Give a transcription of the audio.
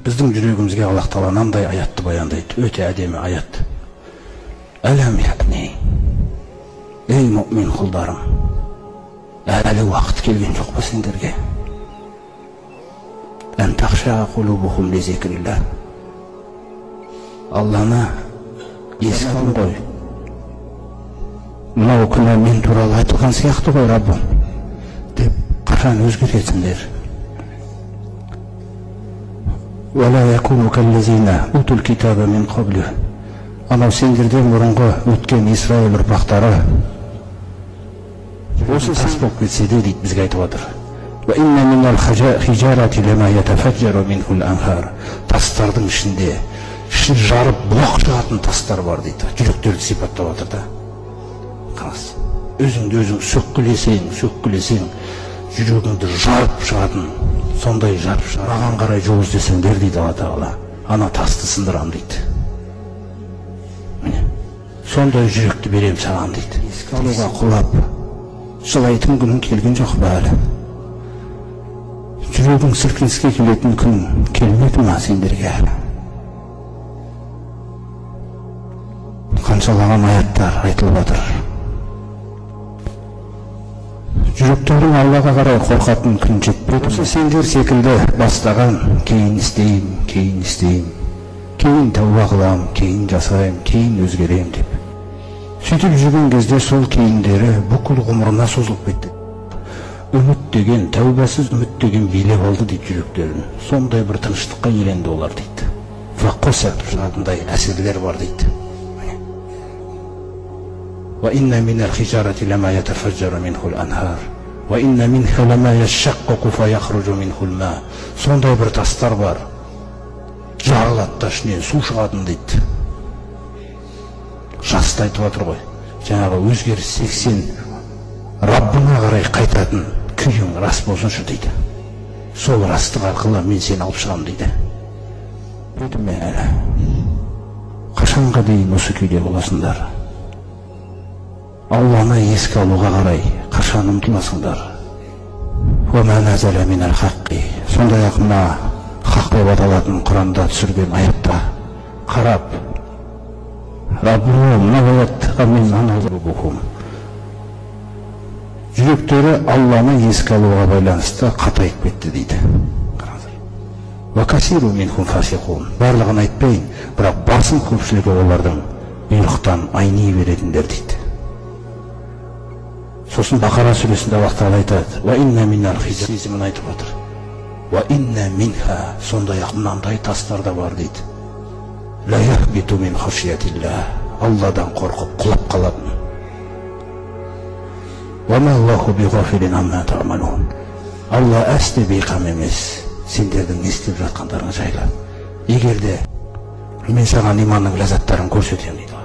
Біздің жүрегімізге Аллах Таала мындай аятты баяндайды, өте әдемі аят. Әлем яғни, ей мүмин құлдарым, әлі уақыт келген жоқ па сендерге? Ән тақша құлубухум лизикрилла. Алланы еске алып қой. Мынау күні мен туралы айтылған сияқты ғой, Раббым, деп қашан өзгеретіндер. Вала якуну каллазина утул китаба мин қаблу. Анау сендерден бұрынғы өткен Исраил ұрпақтары осы тас болып кетсе де дейді, бізге айтып отыр. Ва инна минал хижарати лама ятафаджару минхул анхар. Тастардың ішінде жарып бұлақ шығатын тастар бар дейді. Жүректерді сипаттап отыр да. Қарас, өзіңді өзің сөккілесең, жүрегіңді жарып шығатын, сондай жарып шығатын. Маған қарай жол іздесеңдер дейді Алла Тағала, ана тасты сындырам дейді. Міне, сондай жүректі берем саған дейді. Еске алуға құлап, жылайтын күнің келген жоқ па әлі? Жүрегің сілкініске келетін күн келмеді ма сендерге әлі? Қаншалаған аяттар айтылып отыр. Жүректерің Аллаға қарай қорқатын күн жетпеді. Осы сендер секілді бастаған, кейін істейм, кейін тәуба қылам, кейін жасайым, кейін өзгерем деп. Сөйтіп жүрген кезде сол кейіндері бүкіл ғұмырына созылып кетті. Үміт деген, тәубасыз үміт деген билеп алды дейді жүректерін. Сондай бір тыныштыққа еленді олар дейді. Вақоса шығатындай әсерлер бар дейді. وإن من الحجارة لما يتفجر منه الأنهار وإن منها لما يشقق فيخرج منه الماء. Сондай бір тастар бар, жарылады да ішінен су шығатын дейді. Жасты айтып отыр ғой, жаңағы өзгеріс 80 Раббыңа қарай қайтатын күйің рас болсыншы дейді. Сол растық арқылы мен сені алып шығамын дейді. Өтіме әлі қашанға дейін осы күйде боласыңдар? Алланы еске алуға қарай қашан ұмтыласыңдар? Сондай-ақ мына хақ деп аталатын Құранда түсірген аятта қарап, жүректері Алланы еске алуға байланысты қатайып кетті дейді. Барлығын айтпайын, бірақ басым көпшілігі олардың бұйрықтан айни беретіндер дейді. Сосын Бақара сүресінде Аллах Тағала айтады: "Ва инна минал хижарати" айтып отыр. "Ва инна минха", сондай-ақ мынандай тастар да бар дейді. "Ла яхбиту мин хашиятилла", Алладан қорқып құлап қалатын. "Ва ма Аллаху биғафилин амма таъмалун", Алла әсте бейқам емес сендердің не істеп жатқандарың жайлы. Егер де мен саған иманның ләззаттарын көрсетемін дейді.